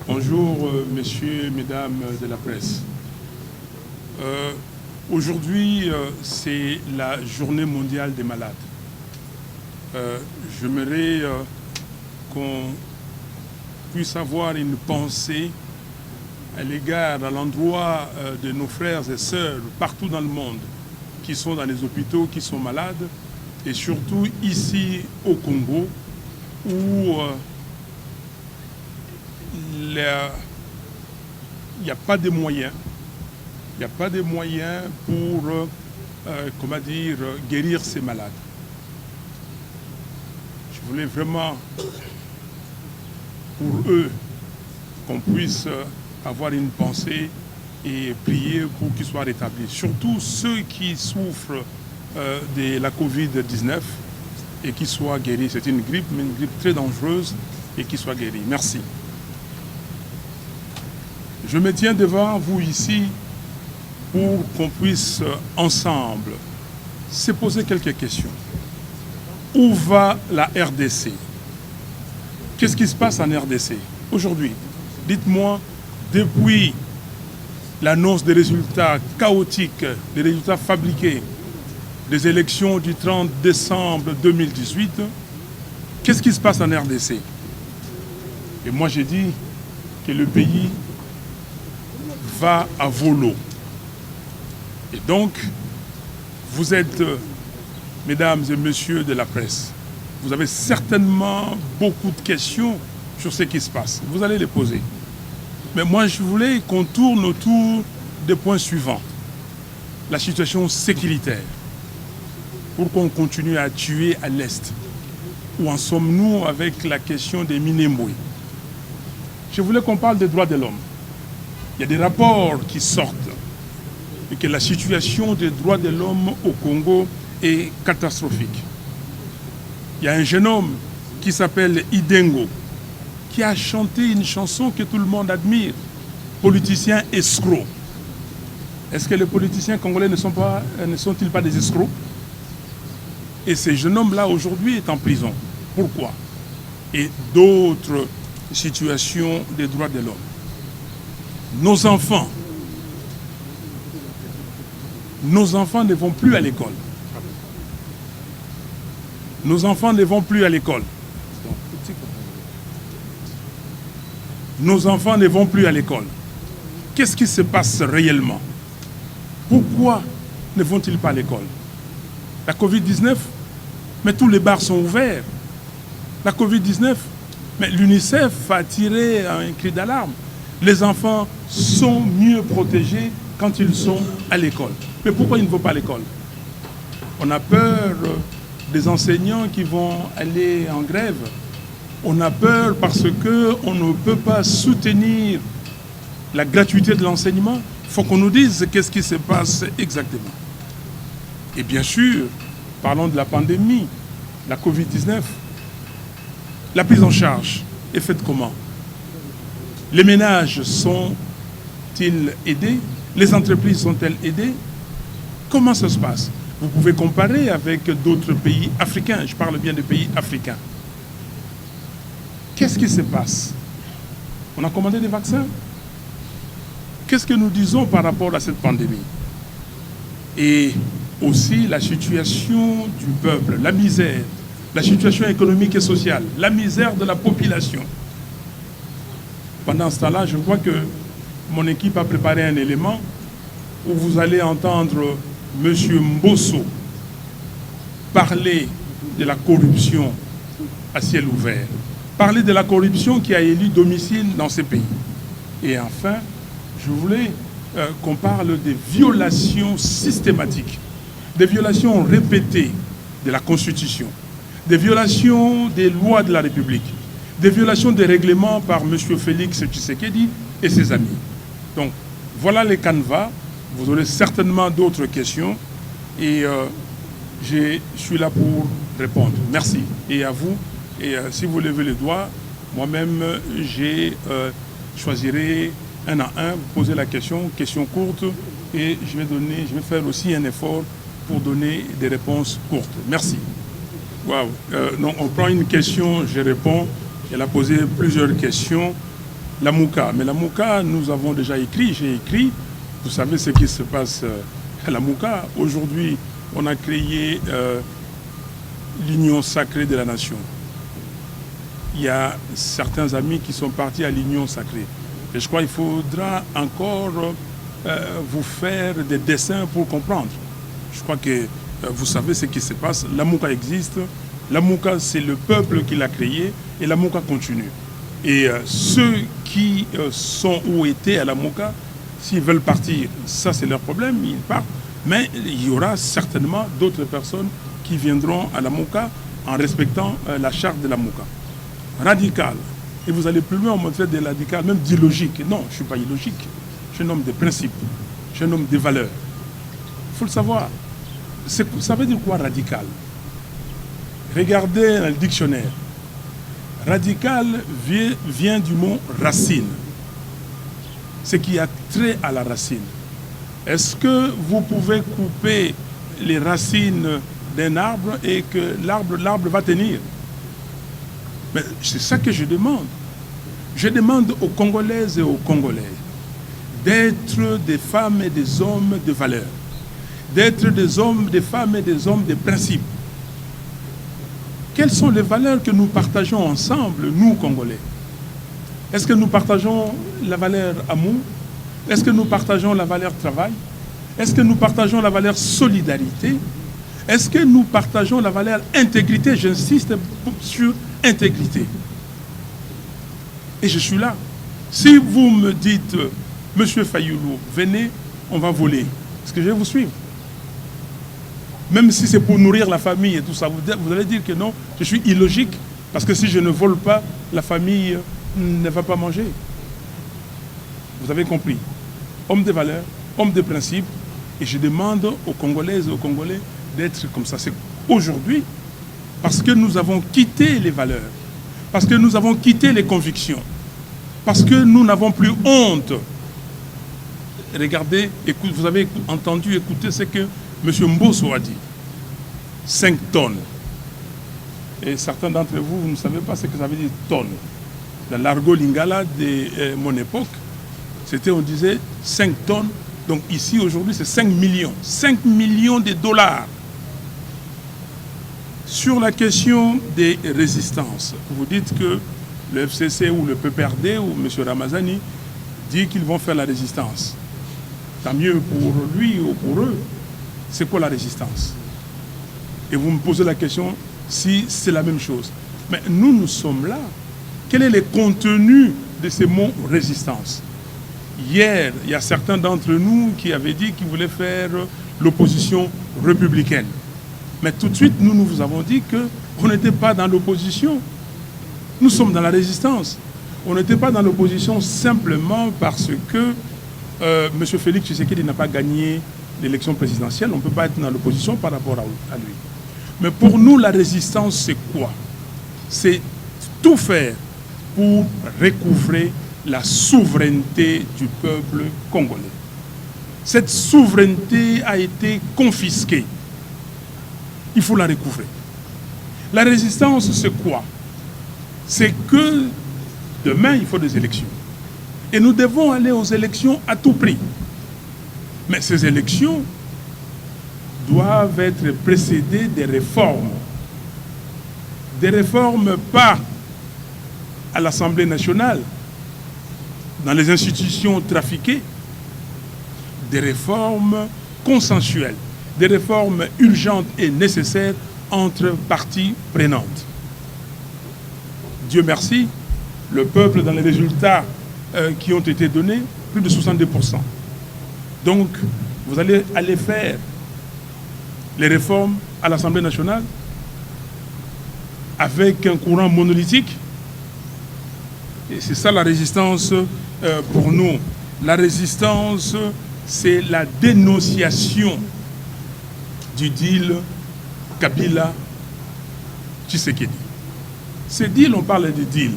Bonjour, messieurs, mesdames de la presse. Aujourd'hui, c'est la journée mondiale des malades. J'aimerais qu'on puisse avoir une pensée à l'égard, à l'endroit de nos frères et sœurs partout dans le monde qui sont dans les hôpitaux, qui sont malades, et surtout ici au Congo, où il n'y a pas de moyens. Il n'y a pas de moyens pour, guérir ces malades. Je voulais vraiment, pour eux, qu'on puisse avoir une pensée et prier pour qu'ils soient rétablis. Surtout ceux qui souffrent de la Covid-19 et qui soient guéris. C'est une grippe, mais une grippe très dangereuse, et qui soient guéris. Merci. Je me tiens devant vous ici pour qu'on puisse ensemble se poser quelques questions. Où va la RDC? Qu'est-ce qui se passe en RDC aujourd'hui? Dites-moi, depuis l'annonce des résultats chaotiques, des résultats fabriqués des élections du 30 décembre 2018, qu'est-ce qui se passe en RDC? Et moi j'ai dit que le pays va à volo. Et donc, vous êtes, mesdames et messieurs de la presse, vous avez certainement beaucoup de questions sur ce qui se passe. Vous allez les poser. Mais moi, je voulais qu'on tourne autour des points suivants. La situation sécuritaire. Pour qu'on continue à tuer à l'Est. Où en sommes-nous avec la question des Minembwe? Je voulais qu'on parle des droits de l'homme. Il y a des rapports qui sortent et que la situation des droits de l'homme au Congo est catastrophique. Il y a un jeune homme qui s'appelle Idengo, qui a chanté une chanson que tout le monde admire, politicien escroc. Est-ce que les politiciens congolais ne sont-ils pas des escrocs? Et ce jeune homme-là, aujourd'hui, est en prison. Pourquoi? Et d'autres situations des droits de l'homme. Nos enfants ne vont plus à l'école. Nos enfants ne vont plus à l'école. Nos enfants ne vont plus à l'école. Qu'est-ce qui se passe réellement? Pourquoi ne vont-ils pas à l'école? La Covid-19, mais tous les bars sont ouverts. La Covid-19, mais l'UNICEF a tiré un cri d'alarme. Les enfants sont mieux protégés quand ils sont à l'école. Mais pourquoi ils ne vont pas à l'école? On a peur des enseignants qui vont aller en grève. On a peur parce qu'on ne peut pas soutenir la gratuité de l'enseignement. Il faut qu'on nous dise qu'est-ce qui se passe exactement. Et bien sûr, parlons de la pandémie, la Covid-19. La prise en charge est faite comment? Les ménages sont-ils aidés? Les entreprises sont-elles aidées? Comment ça se passe? Vous pouvez comparer avec d'autres pays africains. Je parle bien des pays africains. Qu'est-ce qui se passe? On a commandé des vaccins? Qu'est-ce que nous disons par rapport à cette pandémie? Et aussi la situation du peuple, la misère, la situation économique et sociale, la misère de la population. Pendant ce temps-là, je crois que mon équipe a préparé un élément où vous allez entendre M. Mbosso parler de la corruption à ciel ouvert, parler de la corruption qui a élu domicile dans ces pays. Et enfin, je voulais qu'on parle des violations systématiques, des violations répétées de la Constitution, des violations des lois de la République, des violations des règlements par M. Félix Tshisekedi et ses amis. Donc, voilà les canevas. Vous aurez certainement d'autres questions et je suis là pour répondre. Merci. Et à vous. Et si vous levez les doigts, moi-même, je choisirai un à un, vous posez la question courte, et je vais faire aussi un effort pour donner des réponses courtes. Merci. Waouh. Donc on prend une question, je réponds. Elle a posé plusieurs questions. la Mouka. Mais la Mouka, nous avons déjà écrit, j'ai écrit. Vous savez ce qui se passe à la Mouka. Aujourd'hui, on a créé l'Union sacrée de la nation. Il y a certains amis qui sont partis à l'Union sacrée. Et je crois qu'il faudra encore vous faire des dessins pour comprendre. Je crois que vous savez ce qui se passe. La Mouka existe. La Mouka, c'est le peuple qui l'a créé. Et la Mouka continue. Et ceux qui sont ou étaient à la Mouka, s'ils veulent partir, ça c'est leur problème, ils partent. Mais il y aura certainement d'autres personnes qui viendront à la Mouka en respectant la charte de la Mouka. Radical. Et vous allez plus loin, on me fait des radicales, même d'illogique. Non, je ne suis pas illogique. Je suis un homme de principes. Je suis un homme de valeurs. Il faut le savoir. Ça veut dire quoi radical? Regardez dans le dictionnaire. Radical vient du mot racine. Ce qui a trait à la racine. Est-ce que vous pouvez couper les racines d'un arbre et que l'arbre va tenir? Mais c'est ça que je demande. Je demande aux Congolaises et aux Congolais d'être des femmes et des hommes de valeur, d'être des hommes, des femmes et des hommes de principe. Quelles sont les valeurs que nous partageons ensemble, nous, Congolais? Est-ce que nous partageons la valeur amour? Est-ce que nous partageons la valeur travail? Est-ce que nous partageons la valeur solidarité? Est-ce que nous partageons la valeur intégrité? J'insiste sur intégrité. Et je suis là. Si vous me dites, Monsieur Fayoulou, venez, on va voler. Est-ce que je vais vous suivre? Même si c'est pour nourrir la famille et tout ça, vous allez dire que non, je suis illogique, parce que si je ne vole pas, la famille ne va pas manger. Vous avez compris. Homme de valeur, homme de principe, et je demande aux Congolaises et aux Congolais d'être comme ça. C'est aujourd'hui, parce que nous avons quitté les valeurs, parce que nous avons quitté les convictions, parce que nous n'avons plus honte. Regardez, vous avez entendu, écouter ce que M. Mbosso a dit. 5 tonnes. Et certains d'entre vous, vous ne savez pas ce que ça veut dire tonnes. Dans l'argot lingala de mon époque, on disait 5 tonnes. Donc ici, aujourd'hui, c'est 5 millions. 5 millions de dollars. Sur la question des résistances, vous dites que le FCC ou le PPRD ou M. Ramazani dit qu'ils vont faire la résistance. Tant mieux pour lui ou pour eux. C'est quoi la résistance? Et vous me posez la question si c'est la même chose. Mais nous sommes là. Quel est le contenu de ces mots résistance? Hier, il y a certains d'entre nous qui avaient dit qu'ils voulaient faire l'opposition républicaine. Mais tout de suite, nous vous avons dit qu'on n'était pas dans l'opposition. Nous sommes dans la résistance. On n'était pas dans l'opposition simplement parce que M. Félix Tshisekedi n'a pas gagné l'élection présidentielle. On ne peut pas être dans l'opposition par rapport à lui. Mais pour nous, la résistance, c'est quoi? C'est tout faire pour recouvrer la souveraineté du peuple congolais. Cette souveraineté a été confisquée. Il faut la recouvrer. La résistance, c'est quoi? C'est que demain, il faut des élections. Et nous devons aller aux élections à tout prix. Mais ces élections doivent être précédées des réformes. Des réformes pas à l'Assemblée nationale, dans les institutions trafiquées, des réformes consensuelles, des réformes urgentes et nécessaires entre parties prenantes. Dieu merci, le peuple, dans les résultats qui ont été donnés, plus de 62%. Donc, vous allez aller faire les réformes à l'Assemblée nationale avec un courant monolithique. Et c'est ça la résistance pour nous. La résistance, c'est la dénonciation du deal Kabila-Tshisekedi. Ce deal, on parle de deal.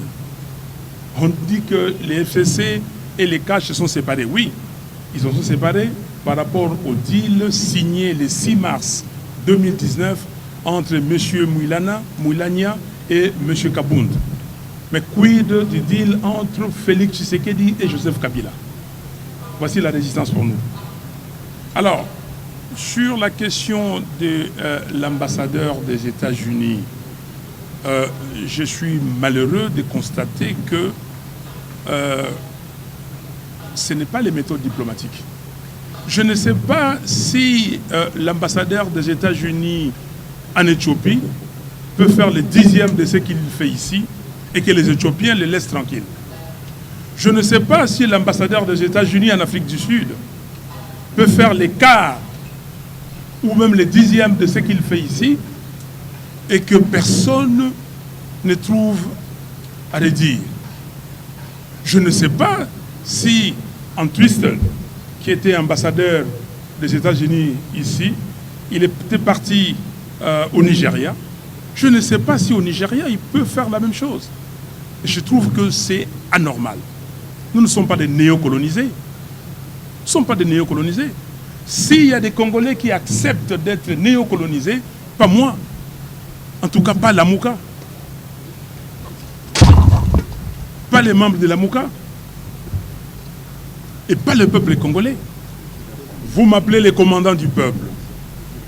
On dit que les FCC et les CACH se sont séparés. Oui, ils se sont séparés par rapport au deal signé le 6 mars 2019 entre M. Moulania et M. Kabound. Mais quid du deal entre Félix Tshisekedi et Joseph Kabila? Voici la résistance pour nous. Alors, sur la question de l'ambassadeur des États-Unis, je suis malheureux de constater que ce n'est pas les méthodes diplomatiques. Je ne sais pas si l'ambassadeur des États-Unis en Éthiopie peut faire le 10e de ce qu'il fait ici et que les Éthiopiens les laissent tranquilles. Je ne sais pas si l'ambassadeur des États-Unis en Afrique du Sud peut faire les quarts ou même les 10e de ce qu'il fait ici et que personne ne trouve à le dire. Je ne sais pas si Entwistle, qui était ambassadeur des États-Unis ici, il était parti au Nigeria. Je ne sais pas si au Nigeria, il peut faire la même chose. Je trouve que c'est anormal. Nous ne sommes pas des néocolonisés. Nous ne sommes pas des néocolonisés. S'il y a des Congolais qui acceptent d'être néocolonisés, pas moi. En tout cas, pas la Mouka. Pas les membres de la Mouka. Et pas le peuple congolais. Vous m'appelez les commandants du peuple.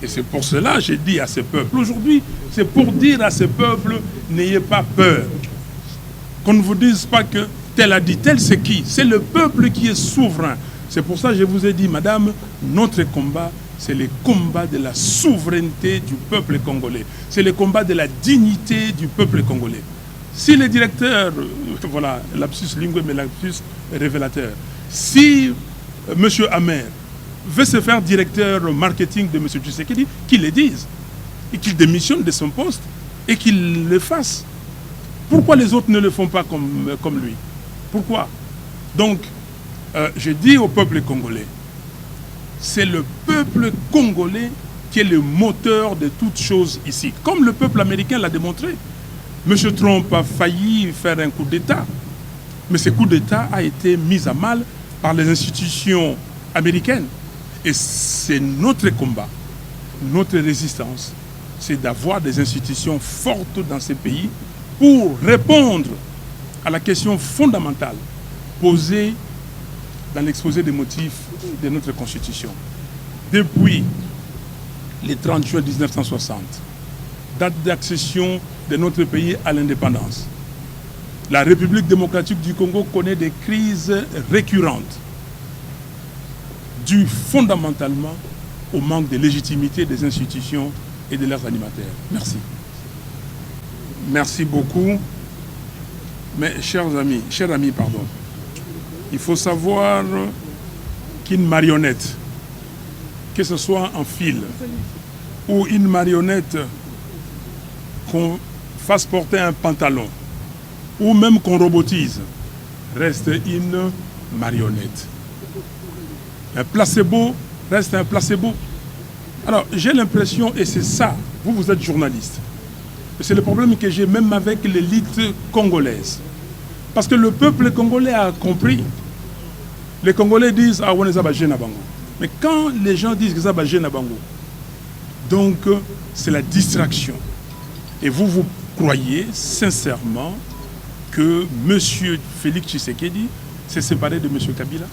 Et c'est pour cela que j'ai dit à ce peuple, aujourd'hui, c'est pour dire à ce peuple, n'ayez pas peur. Qu'on ne vous dise pas que tel a dit, tel c'est qui? C'est le peuple qui est souverain. C'est pour ça que je vous ai dit, madame, notre combat, c'est le combat de la souveraineté du peuple congolais. C'est le combat de la dignité du peuple congolais. Si le directeur, voilà, lapsus lingue, mais lapsus révélateur, si M. Amer veut se faire directeur marketing de M. Tshisekedi, qu'il le dise, et qu'il démissionne de son poste, et qu'il le fasse. Pourquoi les autres ne le font pas comme lui? Pourquoi? Donc, je dis au peuple congolais, c'est le peuple congolais qui est le moteur de toutes choses ici, comme le peuple américain l'a démontré. M. Trump a failli faire un coup d'État, mais ce coup d'État a été mis à mal par les institutions américaines. Et c'est notre combat, notre résistance, c'est d'avoir des institutions fortes dans ces pays pour répondre à la question fondamentale posée dans l'exposé des motifs de notre Constitution. Depuis le 30 juin 1960, date d'accession de notre pays à l'indépendance, la République démocratique du Congo connaît des crises récurrentes dues fondamentalement au manque de légitimité des institutions et de leurs animateurs. Merci. Merci beaucoup. Mais chers amis, il faut savoir qu'une marionnette, que ce soit en fil ou une marionnette qu'on fasse porter un pantalon ou même qu'on robotise, reste une marionnette. Un placebo reste un placebo. Alors, j'ai l'impression, et c'est ça, vous êtes journaliste, c'est le problème que j'ai même avec l'élite congolaise. Parce que le peuple congolais a compris. Les Congolais disent « Ah, on est à Bango ». Mais quand les gens disent que ça va gêner Bango, donc c'est la distraction. Et vous croyez sincèrement que M. Félix Tshisekedi s'est séparé de M. Kabila?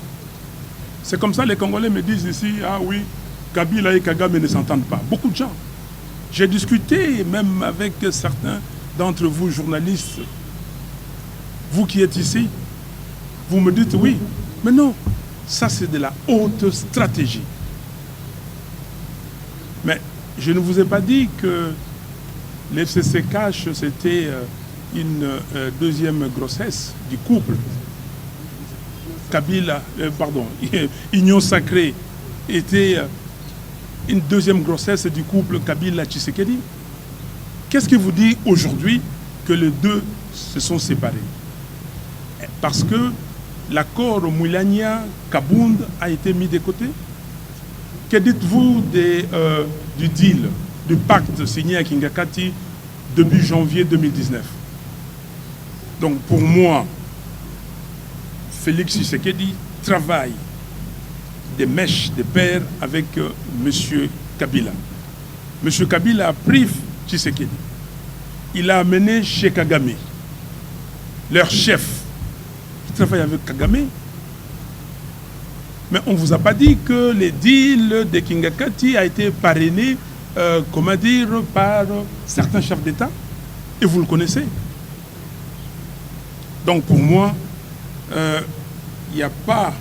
C'est comme ça les Congolais me disent ici, ah oui, Kabila et Kagame ne s'entendent pas. Beaucoup de gens. J'ai discuté même avec certains d'entre vous, journalistes, vous qui êtes ici, vous me dites oui, mais non, ça c'est de la haute stratégie. Mais je ne vous ai pas dit que l'FCC cache, c'était une deuxième grossesse du couple. Kabila, Union Sacrée était une deuxième grossesse du couple Kabila-Tshisekedi. Qu'est-ce qui vous dit aujourd'hui que les deux se sont séparés? Parce que l'accord Moulania-Kabound a été mis de côté. Que dites-vous du deal, du pacte signé à Kingakati début janvier 2019? Donc pour moi, Félix Tshisekedi travaille des mèches de pair avec M. Kabila. M. Kabila a pris Tshisekedi. Il l'a amené chez Kagame. leur chef, qui travaille avec Kagame. Mais on ne vous a pas dit que les deals de Kingakati a été parrainé, comment dire, par certains chefs d'État. Et vous le connaissez. Donc pour moi, il n'y a pas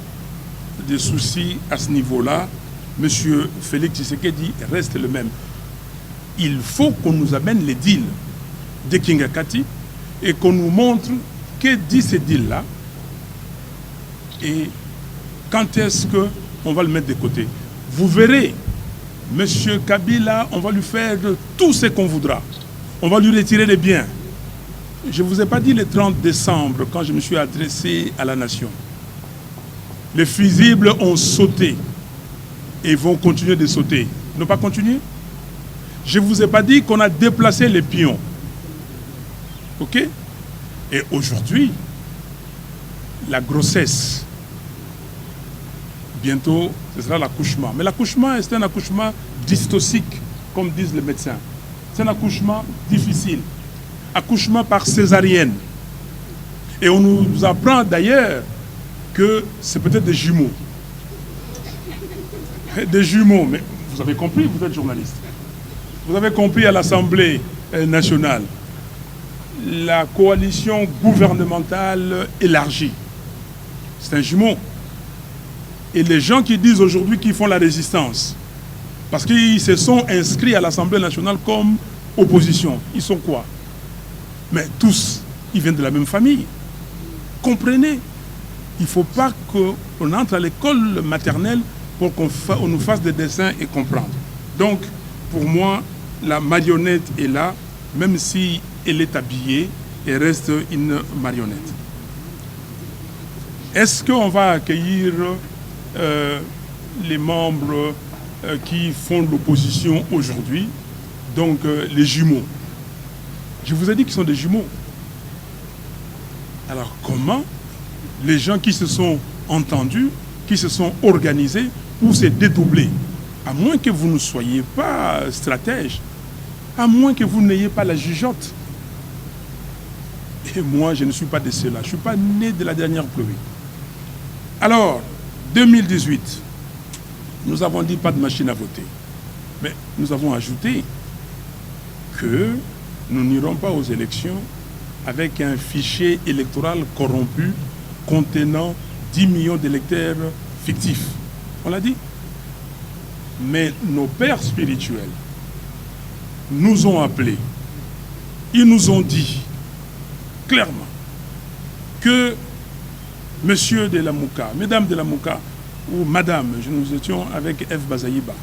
de souci à ce niveau-là. Monsieur Félix Tshisekedi reste le même. Il faut qu'on nous amène les deals de Kingakati et qu'on nous montre que dit ces deals-là et quand est-ce qu'on va le mettre de côté. Vous verrez, monsieur Kabila, on va lui faire tout ce qu'on voudra. On va lui retirer les biens. Je ne vous ai pas dit le 30 décembre, quand je me suis adressé à la nation. Les fusibles ont sauté et vont continuer de sauter. Ne pas continuer? Je ne vous ai pas dit qu'on a déplacé les pions. OK? Et aujourd'hui, la grossesse, bientôt, ce sera l'accouchement. Mais l'accouchement, c'est un accouchement dystocique, comme disent les médecins. C'est un accouchement difficile. Accouchement par césarienne. Et on nous apprend d'ailleurs que c'est peut-être des jumeaux. Des jumeaux, mais vous avez compris, vous êtes journaliste. Vous avez compris à l'Assemblée nationale. La coalition gouvernementale élargie. C'est un jumeau. Et les gens qui disent aujourd'hui qu'ils font la résistance, parce qu'ils se sont inscrits à l'Assemblée nationale comme opposition, ils sont quoi? Mais tous, ils viennent de la même famille. Comprenez, il ne faut pas qu'on entre à l'école maternelle pour qu'on nous fasse des dessins et comprendre. Donc, pour moi, la marionnette est là, même si elle est habillée, elle reste une marionnette. Est-ce qu'on va accueillir les membres qui font l'opposition aujourd'hui, donc les jumeaux? Je vous ai dit qu'ils sont des jumeaux. Alors comment les gens qui se sont entendus, qui se sont organisés pour se dédoubler, à moins que vous ne soyez pas stratège, à moins que vous n'ayez pas la jugeote. Et moi, je ne suis pas de cela. Je ne suis pas né de la dernière pluie. Alors, 2018, nous avons dit pas de machine à voter. Mais nous avons ajouté que nous n'irons pas aux élections avec un fichier électoral corrompu contenant 10 millions d'électeurs fictifs. On l'a dit. Mais nos pères spirituels nous ont appelés. Ils nous ont dit clairement que Monsieur de la Mouka, Mesdames de la Mouka, ou Madame, nous étions avec F. Bazaïba,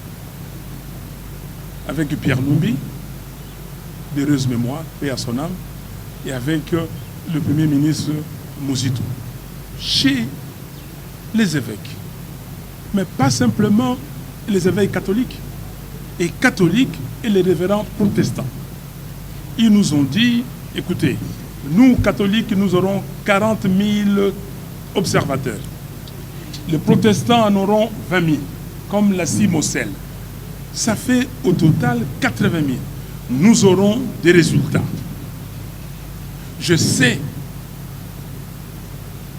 avec Pierre Lumbi, d'heureuse mémoire, paix à son âme, et avec le Premier ministre Mouzito, chez les évêques. Mais pas simplement les évêques catholiques, et catholiques et les révérends protestants. Ils nous ont dit, écoutez, nous, catholiques, nous aurons 40 000 observateurs. Les protestants en auront 20 000, comme la Moselle. Ça fait au total 80 000. Nous aurons des résultats. Je sais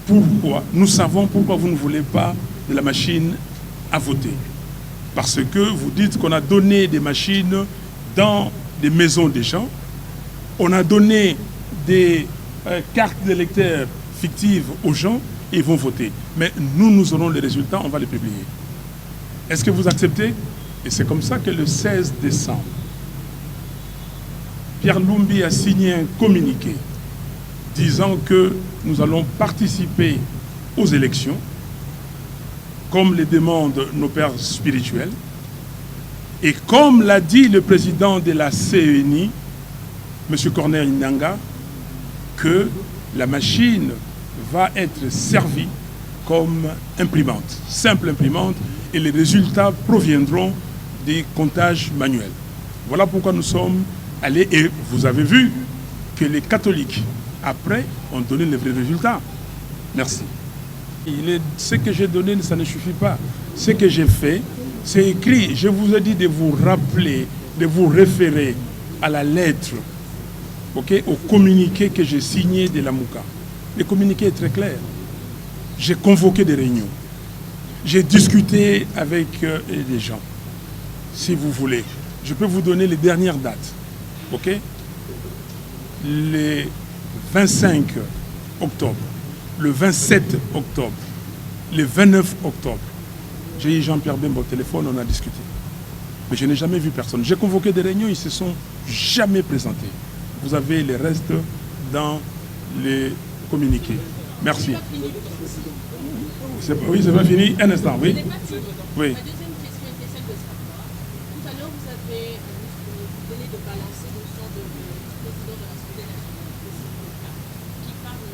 pourquoi, nous savons pourquoi vous ne voulez pas de la machine à voter. Parce que vous dites qu'on a donné des machines dans des maisons des gens, on a donné des cartes d'électeurs fictives aux gens et ils vont voter. Mais nous aurons les résultats, on va les publier. Est-ce que vous acceptez? Et c'est comme ça que le 16 décembre, Pierre Lumbi a signé un communiqué disant que nous allons participer aux élections, comme les demandent nos pères spirituels, et comme l'a dit le président de la CENI, M. Corneille Nangaa, que la machine va être servie comme imprimante, simple imprimante, et les résultats proviendront des comptages manuels. Voilà pourquoi nous sommes allés, et vous avez vu que les catholiques, après, ont donné les vrais résultats. Merci. Ce que j'ai donné, ça ne suffit pas. Ce que j'ai fait, c'est écrit. Je vous ai dit de vous rappeler, de vous référer à la lettre, okay, au communiqué que j'ai signé de la Mouka. Le communiqué est très clair. J'ai convoqué des réunions. J'ai discuté avec des gens. Si vous voulez, je peux vous donner les dernières dates. OK? Les 25 octobre, le 27 octobre, le 29 octobre, j'ai eu Jean-Pierre Bemba au téléphone, on a discuté. Mais je n'ai jamais vu personne. J'ai convoqué des réunions, ils ne se sont jamais présentés. Vous avez les restes dans les communiqués. Merci. Oui, c'est pas fini. Un instant, oui. Oui. Ma deuxième question était celle de savoir. Tout à l'heure, vous avez donné de balancer le nom du président de l'Assemblée nationale, qui parle de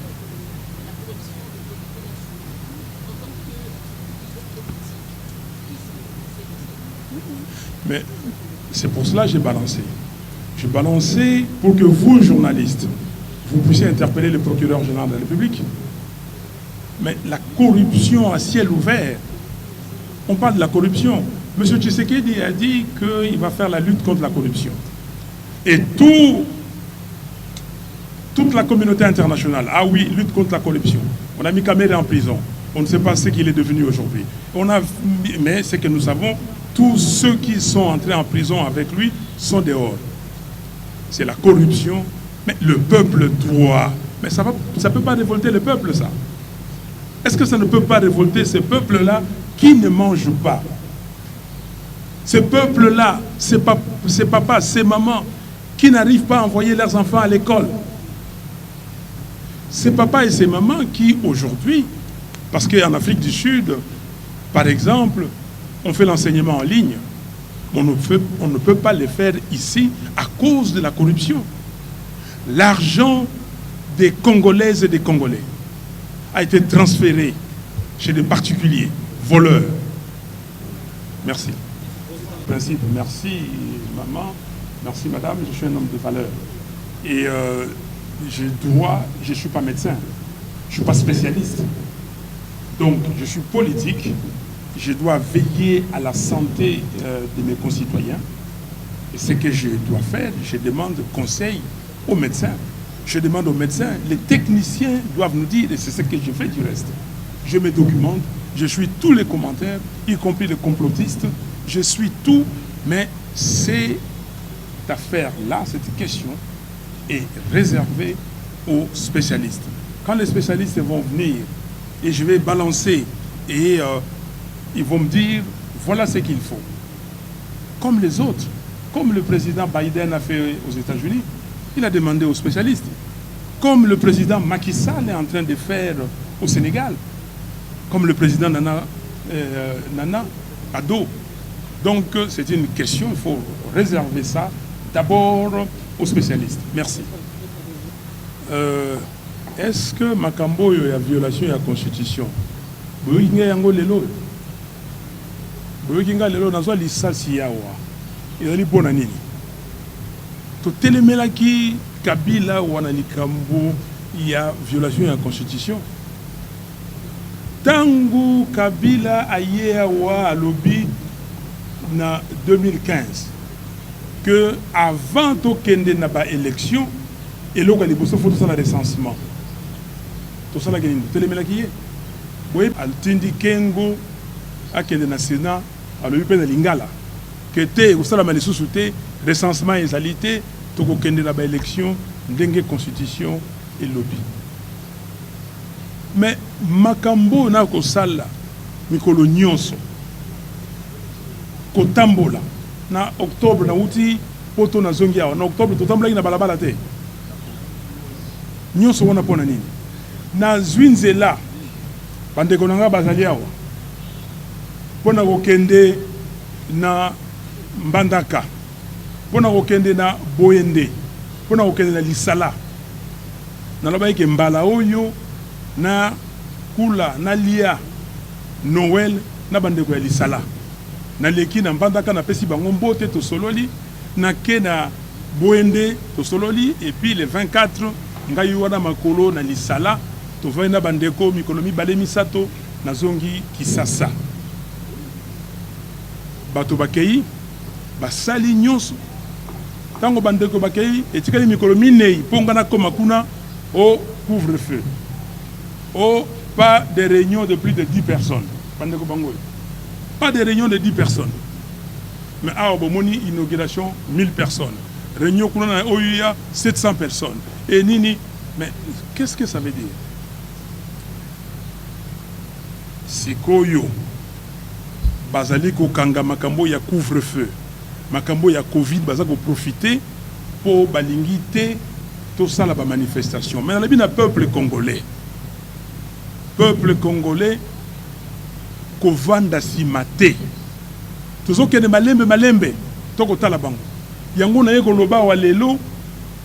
la corruption des députés nationaux en tant que leader politique. Qui c'est? Mais c'est pour cela que j'ai balancé. J'ai balancé pour que vous, journalistes, vous puissiez interpeller le procureur général de la République. Mais la corruption à ciel ouvert, on parle de la corruption. M. Tshisekedi a dit qu'il va faire la lutte contre la corruption. Et toute la communauté internationale, ah oui, lutte contre la corruption. On a mis Kamere en prison. On ne sait pas ce qu'il est devenu aujourd'hui. Mais c'est que nous savons, tous ceux qui sont entrés en prison avec lui sont dehors. C'est la corruption. Mais le peuple doit... Mais ça ne peut pas révolter le peuple, ça. Est-ce que ça ne peut pas révolter ce peuple-là qui ne mange pas? Ce peuple-là, c'est papa, c'est maman qui n'arrivent pas à envoyer leurs enfants à l'école. C'est papa et c'est maman qui, aujourd'hui, parce qu'en Afrique du Sud, par exemple, on fait l'enseignement en ligne. On ne peut pas le faire ici à cause de la corruption. L'argent des Congolaises et des Congolais a été transféré chez des particuliers, voleurs. Merci. Principe, merci maman, merci madame, je suis un homme de valeur. Et je ne suis pas médecin, je ne suis pas spécialiste. Donc je suis politique, je dois veiller à la santé de mes concitoyens. Et ce que je dois faire, je demande conseil aux médecins. Je demande aux médecins, les techniciens doivent nous dire, et c'est ce que je fais du reste. Je me documente, je suis tous les commentaires, y compris les complotistes, je suis tout, mais cette affaire-là, cette question, est réservée aux spécialistes. Quand les spécialistes vont venir, et je vais balancer, et ils vont me dire, voilà ce qu'il faut. Comme les autres, comme le président Biden a fait aux États-Unis, il a demandé aux spécialistes, comme le président Macky Sall est en train de faire au Sénégal, comme le président Nana Addo. Donc c'est une question, il faut réserver ça d'abord aux spécialistes. Merci. Est-ce que Makambo y a violation de la Constitution? Totelemela-ki Kabila wana likambo ya violation ya constitution. Tangu Kabila aye wa alobi na 2015 que avant to kende na ba élection et lo ka liboso faut ça la recensement. To ça la geni totelemela-ki ye. Oui, altindi kengo akende na Sénat alobi pe na lingala que te usala malisusu te recensement et égalité, tout le monde a élection, dengue constitution et lobby. Mais Makambo na ko sala mikolo nyonso ko tambola na octobre na uti poto na zongi awa na octobre to tambola na balabala te nyonso wana pona nini na zwinzela bandeko nanga bazali awa pona ko kende na Mbandaka, pona kokende na Boyende, pona kokende na Lisala, na loba ke mbala oyo na kula na lia Noël na bandeko ya Lisala, na leki na Mbandaka na pesi bango mbote to sololi na ke na Boyende to sololi et puis le 24 ngai wana makolo na Lisala to vai na bandeko mikolo mibale misato na zongi Kisasa. Bato bakei basali nyonso tango bandeko bakei etikali mikolo minei ponga na koma kuna au couvre-feu Oh, pas de réunions de plus de 10 personnes. Pas de réunions de 10 personnes. Mais à Obomoni, inauguration, 1000 personnes. Réunion Koulana Oyuya, 700 personnes. Et Nini, mais qu'est-ce que ça veut dire? Sikoyo, Bazali Kokanga Makambo ya couvre-feu, Makambo ya Covid, Bazako profiter pour balingite tout ça la manifestation. Mais on a bien un peuple congolais. Peuple congolais, Kovanda Simate. Tout ce qui est malembe, toko talabango. Yango na yeko loba wa lelo,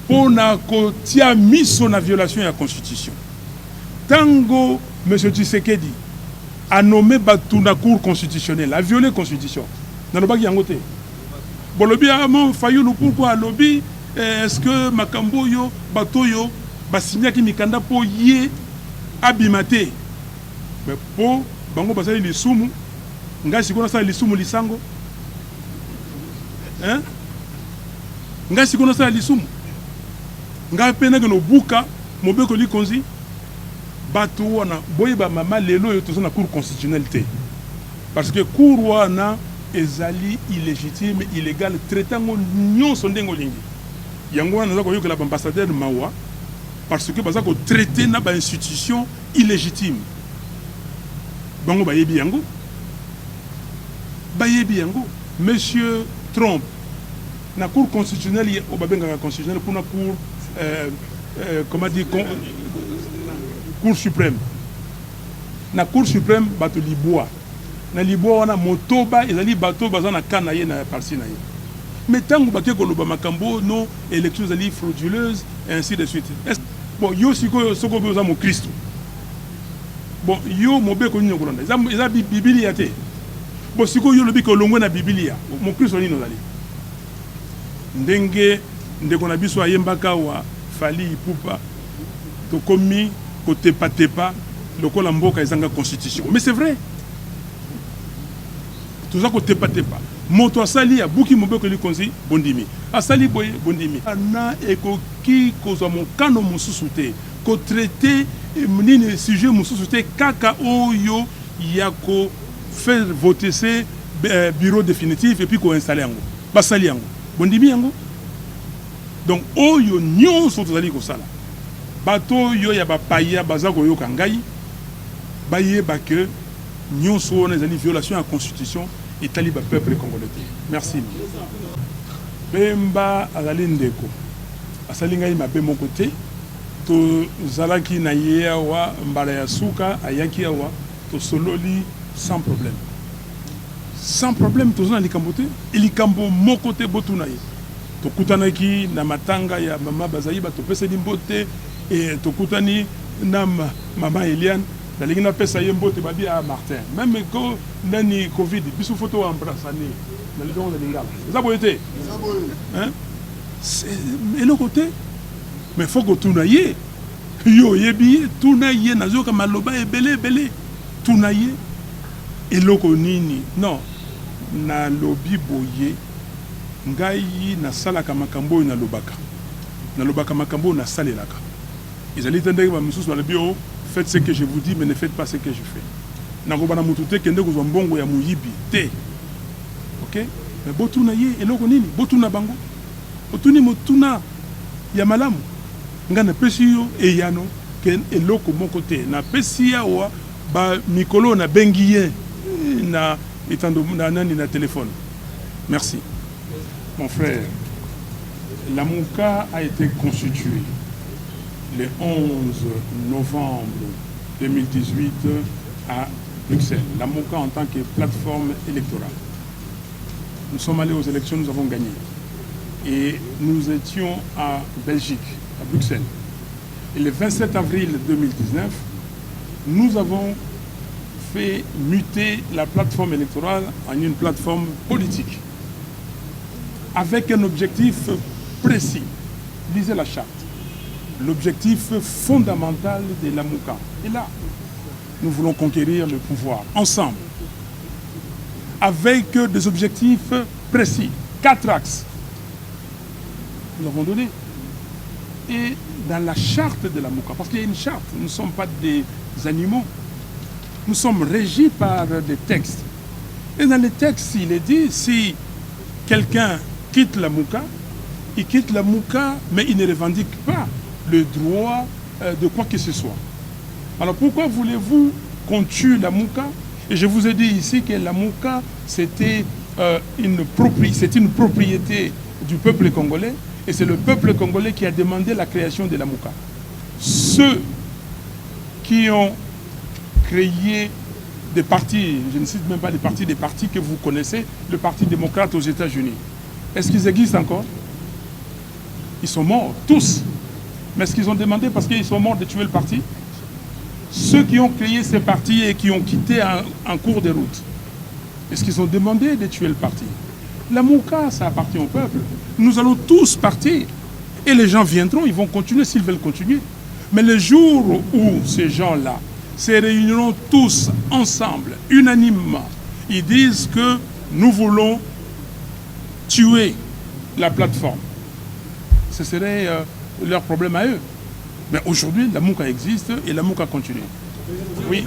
pona kotia miso na violation de la Constitution. Tango, M. Tshisekedi, a nommé Batuna Cour constitutionnelle, a violé la Constitution. Nanobaki yangote. Bon, lobby a failli pourquoi lobby est-ce que Makambo yo, Batoyo, Basigna ki mikanda po yé abimate. Mais po, bango basali lisumu, nga sikona sa lisumu lisango. Hein? Nga sikona sa lisumu. Nga pena que no buka, mobeko li konzi. Bato wana boyeba mama lelo yo tozo na cour constitutionnelle. Parce que cour wana ezali illégitime, illégal, traitant nyonso ndengo lingi. Yango wana nazako yoka la ambassadeur Mawa parce que bazako traiter na ba institution illégitime. Bango bayebi yango. Bayebi yango. Monsieur Trump na cour constitutionnelle au babenga constitutionnelle pour na cour comment dire Cour suprême. Na Cour suprême bato liboa. Na liboa wana motoba ezali bato baza na kana ye na parti na ye. Mais tant que baké koloba makambo no élections ezali frauduleuses et ainsi de suite. Bon yo siko soko boza mo Christ. Bon yo mobeko nino kolanda. Eza Biblia te. Bon siko yo lobi ko longwe na Biblia. Mo Christ oni no zali. Ndenge ndeko na biso ayembaka wa fali ipupa to komi côté patepa le col en boka ezanga constitution. Mais c'est vrai. Tout ça côté patepa. Moto asali ya buki mobeko li konzi bondimi. Asali boye bondimi. Ana eko ki kozo mon kano mususuté ko traiter mnini sujet mususuté kaka oyo yako faire voter ce bureau définitif et puis ko installer yango. Basali yango. Bondimi yango. Donc oyo nyonso tozali ko sala. Bato yo ya bapaya bazako yo kangai baye ba que nyonso na zali violation à la constitution et taliba peuple congolais. Merci. Bemba azali ndeko. Asali ngai mabe mon côté to zalaki na ye wa mbala ya suka ayaki wa to sololi sans problème. Sans problème to zana likambote elikambo mon côté botuna ye. To kutanaki na matanga ya mama bazayiba to pesa dimbote et tokutani na mama Eliane dalingi na pesa yembote babi à Martin même ko nani Covid bisu photo embrassani na lidon de lingala ça boyete hein et le côté mais faut que tunaye yo yebi tunaye nazoka maloba ebele tunaye et loko nini non na lobi boye ngai na salaka makambo na lobaka makambo na salelaka. Ils allaient entendre que monsieur soit le bio, faites ce que je vous dis, mais ne faites pas ce que je fais. Nakobana mutute kende ko zombongo ya muyibi te. OK? Mais botuna ye eloko nini? Botuna bango. Otuni mutuna ya malamu. Ngana pesi yo e yano ken eloko moko te. Na pesi ya wa ba mikolo na bengiye na etando na nani na téléphone. Merci. Mon frère, la MOUCA a été constituée le 11 novembre 2018 à Bruxelles. La MOUCA en tant que plateforme électorale. Nous sommes allés aux élections, nous avons gagné. Et nous étions à Belgique, à Bruxelles. Et le 27 avril 2019, nous avons fait muter la plateforme électorale en une plateforme politique. Avec un objectif précis. Lisez la charte. L'objectif fondamental de la MOUCA. Et là, nous voulons conquérir le pouvoir, ensemble, avec des objectifs précis. 4 axes. Nous avons donné. Et dans la charte de la MOUCA, parce qu'il y a une charte, nous ne sommes pas des animaux. Nous sommes régis par des textes. Et dans les textes, il est dit, si quelqu'un quitte la Mouka, il quitte la Mouka, mais il ne revendique pas le droit de quoi que ce soit. Alors pourquoi voulez-vous qu'on tue la Mouka? Et je vous ai dit ici que la Mouka, c'était une propriété du peuple congolais, et c'est le peuple congolais qui a demandé la création de la Mouka. Ceux qui ont créé des partis, je ne cite même pas des partis que vous connaissez, le Parti démocrate aux États-Unis. Est-ce qu'ils existent encore? Ils sont morts, tous. Mais est-ce qu'ils ont demandé parce qu'ils sont morts de tuer le parti? Ceux qui ont créé ces partis et qui ont quitté en cours de route, est-ce qu'ils ont demandé de tuer le parti? La Mouka, ça appartient au peuple. Nous allons tous partir. Et les gens viendront, ils vont continuer s'ils veulent continuer. Mais le jour où ces gens-là se réuniront tous ensemble, unanimement, ils disent que nous voulons tuer la plateforme. Ce serait leur problème à eux. Mais aujourd'hui, la Mouka existe et la Mouka continue. Oui.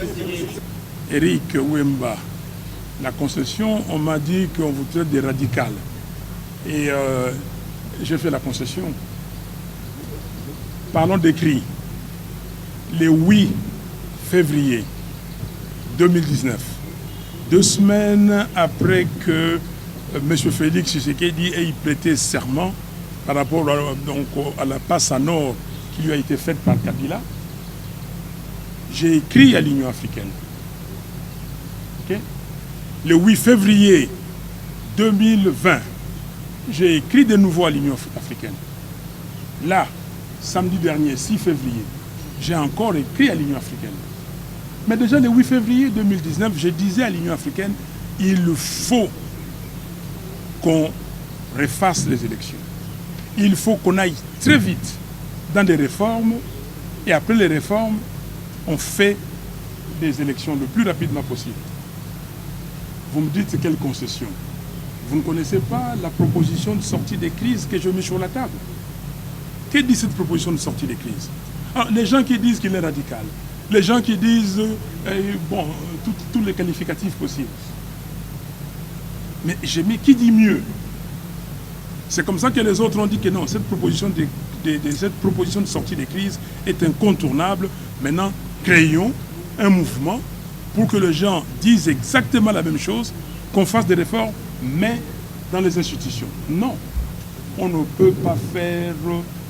Eric Wemba, la concession, on m'a dit qu'on vous traite des radicales. Et j'ai fait la concession. Parlons d'écrit. Le 8 février 2019, 2 semaines après que M. Félix Tshisekedi ait prêté serment par rapport à la passe à Nord qui lui a été faite par Kabila, j'ai écrit à l'Union africaine. Okay? Le 8 février 2020, j'ai écrit de nouveau à l'Union africaine. Là, samedi dernier, 6 février, j'ai encore écrit à l'Union africaine. Mais déjà le 8 février 2019, je disais à l'Union africaine, il faut qu'on refasse les élections. Il faut qu'on aille très vite dans des réformes, et après les réformes, on fait des élections le plus rapidement possible. Vous me dites quelle concession? Vous ne connaissez pas la proposition de sortie des crises que je mets sur la table. Que dit cette proposition de sortie des crises? Alors, les gens qui disent qu'il est radical, les gens qui disent tous les qualificatifs possibles. Mais j'ai mis qui dit mieux? C'est comme ça que les autres ont dit que non, cette proposition de sortie des crises est incontournable. Maintenant, créons un mouvement pour que les gens disent exactement la même chose, qu'on fasse des réformes, mais dans les institutions. Non, on ne peut pas faire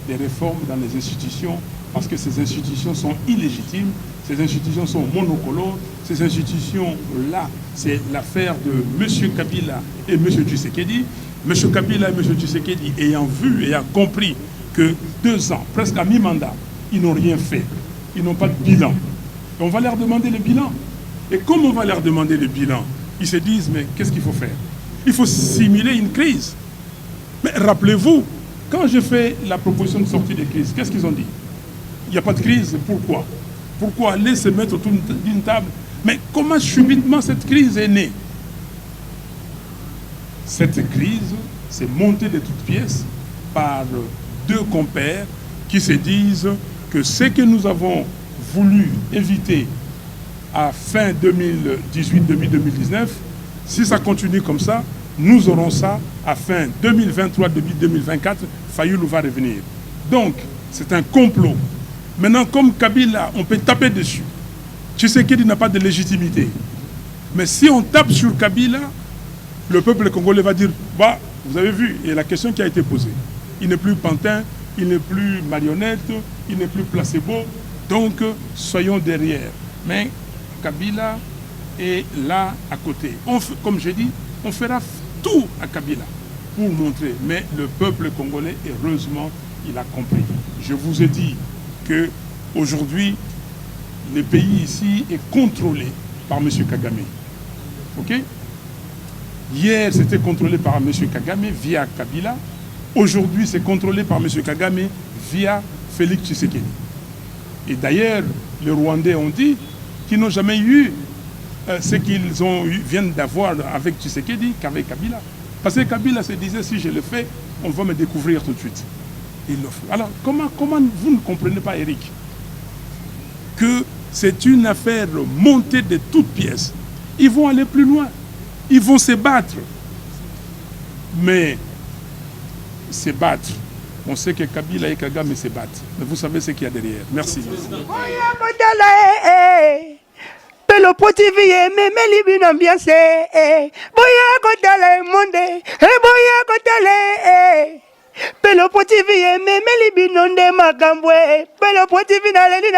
des réformes dans les institutions parce que ces institutions sont illégitimes, ces institutions sont monocolores, ces institutions-là, c'est l'affaire de M. Kabila et M. Tshisekedi. M. Kabila et M. Tshisekedi ayant vu et ayant compris que 2 ans, presque à mi-mandat, ils n'ont rien fait, ils n'ont pas de bilan. Et on va leur demander le bilan. Et comme on va leur demander le bilan, ils se disent, mais qu'est-ce qu'il faut faire? Il faut simuler une crise. Mais rappelez-vous, quand j'ai fait la proposition de sortie des crises, qu'est-ce qu'ils ont dit? Il n'y a pas de crise, pourquoi? Pourquoi aller se mettre autour d'une table? Mais comment subitement cette crise est née? Cette crise s'est montée de toutes pièces par 2 compères qui se disent que ce que nous avons voulu éviter à fin 2018, début 2019, si ça continue comme ça, nous aurons ça à fin 2023, début 2024, Fayoulou va revenir. Donc, c'est un complot. Maintenant, comme Kabila, on peut taper dessus. Tshisekedi n'a pas de légitimité. Mais si on tape sur Kabila, le peuple congolais va dire, bah, vous avez vu, et la question qui a été posée. Il n'est plus pantin, il n'est plus marionnette, il n'est plus placebo, donc soyons derrière. Mais Kabila est là à côté. Comme je dis, on fera tout à Kabila pour montrer. Mais le peuple congolais, heureusement, il a compris. Je vous ai dit qu'aujourd'hui, le pays ici est contrôlé par M. Kagame. Ok? Hier, c'était contrôlé par M. Kagame via Kabila. Aujourd'hui, c'est contrôlé par M. Kagame via Félix Tshisekedi. Et d'ailleurs, les Rwandais ont dit qu'ils n'ont jamais eu ce qu'ils viennent d'avoir avec Tshisekedi qu'avec Kabila. Parce que Kabila se disait, si je le fais, on va me découvrir tout de suite. Il le fait. Alors, comment vous ne comprenez pas, Eric, que C'est une affaire montée de toutes pièces. Ils vont aller plus loin. Ils vont se battre. Mais se battre, on sait que Kabila et Kagame se battent. Mais vous savez ce qu'il y a derrière. Merci. Pelo potivi meme libi ambiance boya kotale monde boya kotale pelo potivi meme libi nonde makambwe pelo potivi naleli